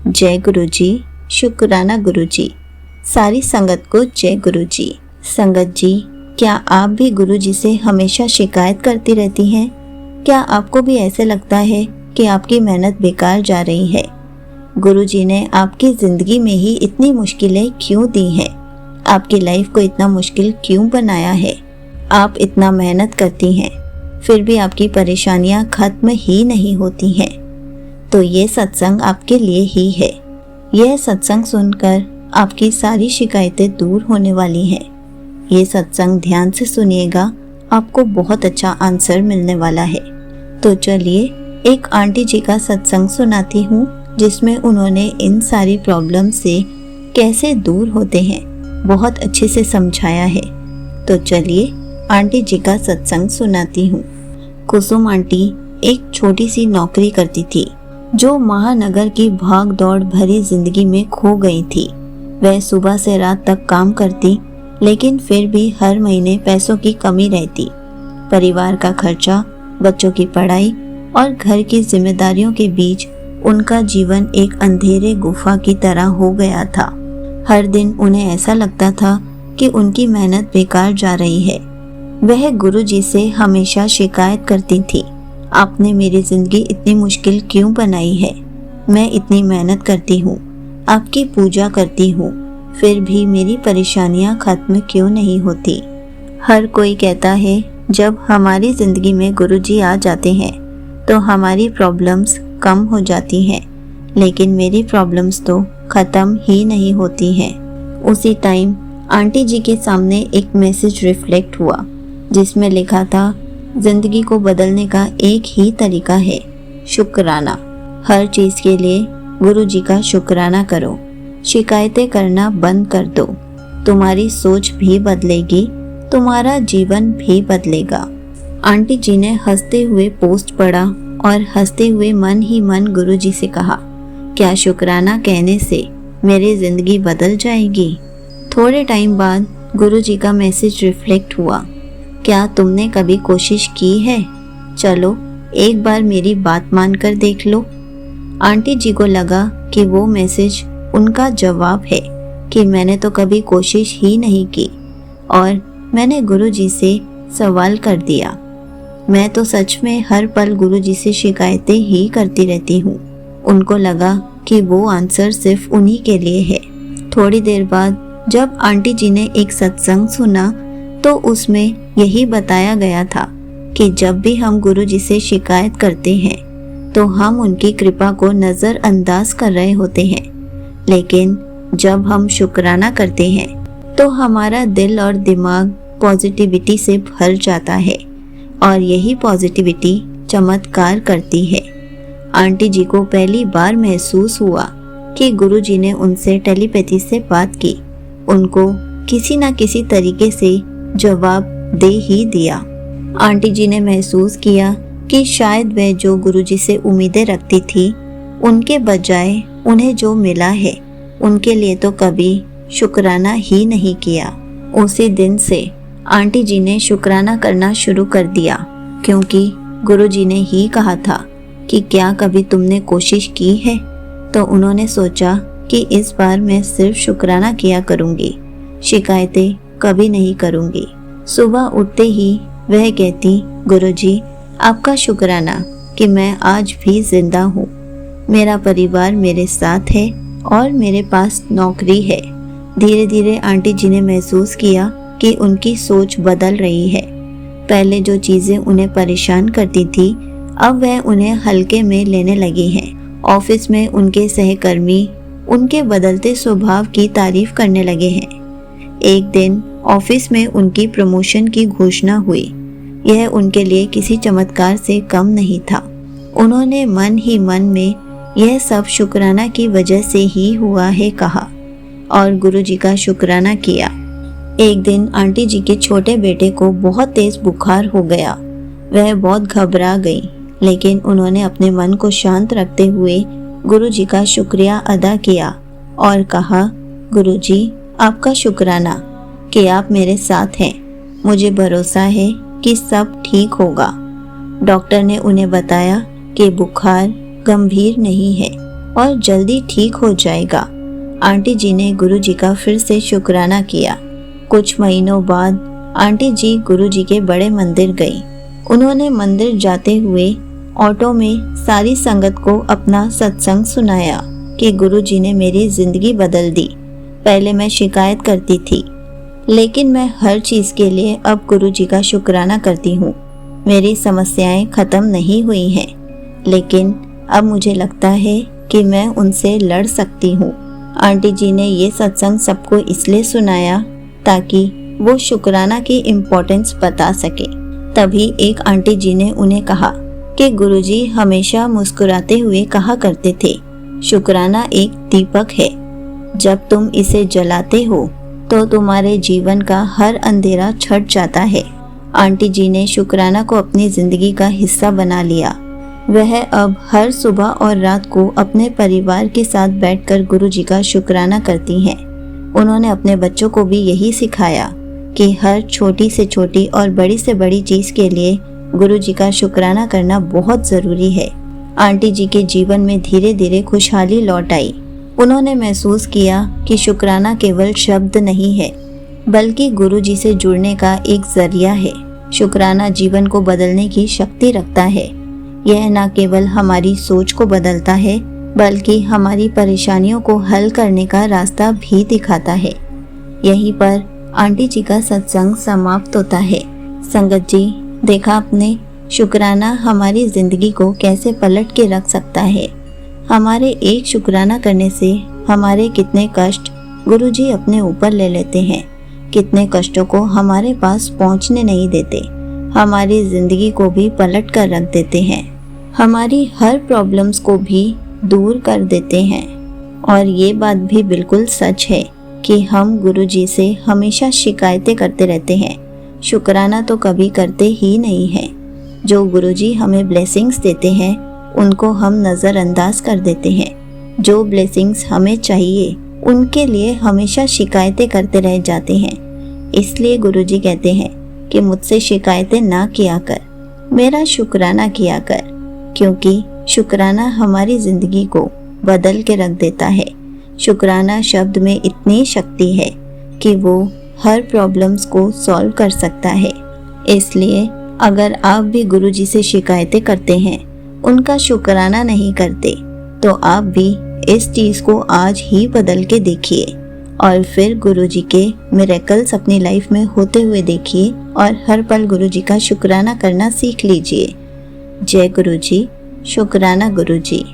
जय गुरु जी। शुक्राना गुरु जी। सारी संगत को जय गुरु जी। संगत जी, क्या आप भी गुरु जी से हमेशा शिकायत करती रहती हैं? क्या आपको भी ऐसे लगता है कि आपकी मेहनत बेकार जा रही है? गुरु जी ने आपकी ज़िंदगी में ही इतनी मुश्किलें क्यों दी हैं? आपकी लाइफ को इतना मुश्किल क्यों बनाया है? आप इतना मेहनत करती हैं, फिर भी आपकी परेशानियां खत्म ही नहीं होती हैं। तो ये सत्संग आपके लिए ही है। यह सत्संग सुनकर आपकी सारी शिकायतें दूर होने वाली हैं। ये सत्संग ध्यान से सुनिएगा, आपको बहुत अच्छा आंसर मिलने वाला है। तो चलिए एक आंटी जी का सत्संग सुनाती हूँ, जिसमें उन्होंने इन सारी प्रॉब्लम से कैसे दूर होते हैं बहुत अच्छे से समझाया है। तो चलिए आंटी जी का सत्संग सुनाती हूँ। कुसुम आंटी एक छोटी सी नौकरी करती थी, जो महानगर की भाग दौड़ भरी जिंदगी में खो गई थी। वह सुबह से रात तक काम करती, लेकिन फिर भी हर महीने पैसों की कमी रहती। परिवार का खर्चा, बच्चों की पढ़ाई और घर की जिम्मेदारियों के बीच उनका जीवन एक अंधेरे गुफा की तरह हो गया था। हर दिन उन्हें ऐसा लगता था कि उनकी मेहनत बेकार जा रही है। वह गुरु जी से हमेशा शिकायत करती थी, आपने मेरी जिंदगी इतनी मुश्किल क्यों बनाई है? मैं इतनी मेहनत करती हूँ, आपकी पूजा करती हूँ, फिर भी मेरी परेशानियाँ खत्म क्यों नहीं होती? हर कोई कहता है जब हमारी ज़िंदगी में गुरुजी आ जाते हैं तो हमारी प्रॉब्लम्स कम हो जाती हैं, लेकिन मेरी प्रॉब्लम्स तो ख़त्म ही नहीं होती हैं। उसी टाइम आंटी जी के सामने एक मैसेज रिफ्लेक्ट हुआ, जिसमें लिखा था, ज़िंदगी को बदलने का एक ही तरीका है, शुक्राना। हर चीज़ के लिए गुरु जी का शुक्राना करो। शिकायतें करना बंद कर दो। तुम्हारी सोच भी बदलेगी, तुम्हारा जीवन भी बदलेगा। आंटी जी ने हंसते हुए पोस्ट पढ़ा और हंसते हुए मन ही मन गुरु जी से कहा, क्या शुक्राना कहने से मेरी ज़िंदगी बदल जाएगी? थोड़े टाइम बाद गुरु जी का मैसेज रिफ्लेक्ट हुआ, क्या तुमने कभी कोशिश की है? चलो एक बार मेरी बात मानकर देख लो। आंटी जी को लगा कि वो मैसेज उनका जवाब है कि मैंने तो कभी कोशिश ही नहीं की और मैंने गुरु जी से सवाल कर दिया। मैं तो सच में हर पल गुरु जी से शिकायतें ही करती रहती हूँ। उनको लगा कि वो आंसर सिर्फ उन्हीं के लिए है। थोड़ी देर बाद जब आंटी जी ने एक सत्संग सुना तो उसमें यही बताया गया था कि जब भी हम गुरु जी से शिकायत करते हैं तो हम उनकी कृपा को नज़रअंदाज कर रहे होते हैं, लेकिन जब हम शुक्राना करते हैं तो हमारा दिल और दिमाग पॉजिटिविटी से भर जाता है और यही पॉजिटिविटी चमत्कार करती है। आंटी जी को पहली बार महसूस हुआ कि गुरु जी ने उनसे टेलीपैथी से बात की। उनको किसी न किसी तरीके से जवाब दे ही दिया। आंटी जी ने महसूस किया कि शायद वह जो गुरुजी से उम्मीदें रखती थी, उनके बजाय उन्हें जो मिला है उनके लिए तो कभी शुक्राना ही नहीं किया। उसी दिन से आंटी जी ने शुक्राना करना शुरू कर दिया, क्योंकि गुरुजी ने ही कहा था कि क्या कभी तुमने कोशिश की है? तो उन्होंने सोचा कि इस बार मैं सिर्फ शुक्राना किया करूँगी, शिकायतें कभी नहीं करूँगी। सुबह उठते ही वह कहती, गुरुजी आपका शुक्राना कि मैं आज भी जिंदा हूँ, मेरा परिवार मेरे साथ है और मेरे पास नौकरी है। धीरे धीरे आंटी जी ने महसूस किया कि उनकी सोच बदल रही है। पहले जो चीज़ें उन्हें परेशान करती थी, अब वह उन्हें हल्के में लेने लगी हैं। ऑफिस में उनके सहकर्मी उनके बदलते स्वभाव की तारीफ करने लगे हैं। एक दिन ऑफिस में उनकी प्रमोशन की घोषणा हुई। यह उनके लिए किसी चमत्कार से कम नहीं था। उन्होंने मन ही मन में यह सब शुक्राना की वजह से ही हुआ है कहा और गुरुजी का शुक्राना किया। एक दिन आंटी जी के छोटे बेटे को बहुत तेज बुखार हो गया। वह बहुत घबरा गई, लेकिन उन्होंने अपने मन को शांत रखते हुए गुरुजी का शुक्रिया अदा किया और कहा, गुरुजी आपका शुक्राना कि आप मेरे साथ हैं। मुझे भरोसा है कि सब ठीक होगा। डॉक्टर ने उन्हें बताया कि बुखार गंभीर नहीं है और जल्दी ठीक हो जाएगा। आंटी जी ने गुरुजी का फिर से शुक्राना किया। कुछ महीनों बाद आंटी जी गुरुजी के बड़े मंदिर गई। उन्होंने मंदिर जाते हुए ऑटो में सारी संगत को अपना सत्संग सुनाया कि गुरुजी ने मेरी जिंदगी बदल दी। पहले मैं शिकायत करती थी, लेकिन मैं हर चीज के लिए अब गुरुजी का शुक्राना करती हूँ। मेरी समस्याएं खत्म नहीं हुई हैं, लेकिन अब मुझे लगता है कि मैं उनसे लड़ सकती हूँ। आंटी जी ने ये सत्संग सबको इसलिए सुनाया ताकि वो शुक्राना की इम्पोर्टेंस बता सके। तभी एक आंटी जी ने उन्हें कहा कि गुरुजी हमेशा मुस्कुराते हुए कहा करते थे, शुक्राना एक दीपक है, जब तुम इसे जलाते हो तो तुम्हारे जीवन का हर अंधेरा छट जाता है। आंटी जी ने शुक्राना को अपनी जिंदगी का हिस्सा बना लिया। वह अब हर सुबह और रात को अपने परिवार के साथ बैठकर गुरुजी का शुक्राना करती हैं। उन्होंने अपने बच्चों को भी यही सिखाया कि हर छोटी से छोटी और बड़ी से बड़ी चीज के लिए गुरुजी का शुक्राना करना बहुत जरूरी है। आंटी जी के जीवन में धीरे धीरे खुशहाली लौट आई। उन्होंने महसूस किया कि शुक्राना केवल शब्द नहीं है, बल्कि गुरुजी से जुड़ने का एक जरिया है। शुक्राना जीवन को बदलने की शक्ति रखता है। यह न केवल हमारी सोच को बदलता है, बल्कि हमारी परेशानियों को हल करने का रास्ता भी दिखाता है। यहीं पर आंटी जी का सत्संग समाप्त होता है। संगत जी, देखा आपने, शुक्राना हमारी जिंदगी को कैसे पलट के रख सकता है। हमारे एक शुक्राना करने से हमारे कितने कष्ट गुरुजी अपने ऊपर ले लेते हैं, कितने कष्टों को हमारे पास पहुंचने नहीं देते, हमारी जिंदगी को भी पलट कर रख देते हैं, हमारी हर प्रॉब्लम्स को भी दूर कर देते हैं। और ये बात भी बिल्कुल सच है कि हम गुरुजी से हमेशा शिकायतें करते रहते हैं, शुक्राना तो कभी करते ही नहीं हैं। जो गुरुजी हमें ब्लेसिंग्स देते हैं उनको हम नज़रअंदाज कर देते हैं। जो ब्लेसिंग्स हमें चाहिए उनके लिए हमेशा शिकायतें करते रह जाते हैं। इसलिए गुरुजी कहते हैं कि मुझसे शिकायतें ना किया कर, मेरा शुक्राना किया कर, क्योंकि शुक्राना हमारी ज़िंदगी को बदल के रख देता है। शुक्राना शब्द में इतनी शक्ति है कि वो हर प्रॉब्लम्स को सॉल्व कर सकता है। इसलिए अगर आप भी गुरुजी से शिकायतें करते हैं, उनका शुक्राना नहीं करते, तो आप भी इस चीज़ को आज ही बदल के देखिए और फिर गुरुजी के मिरेकल्स अपनी लाइफ में होते हुए देखिए और हर पल गुरुजी का शुक्राना करना सीख लीजिए। जय गुरुजी, शुक्राना गुरुजी।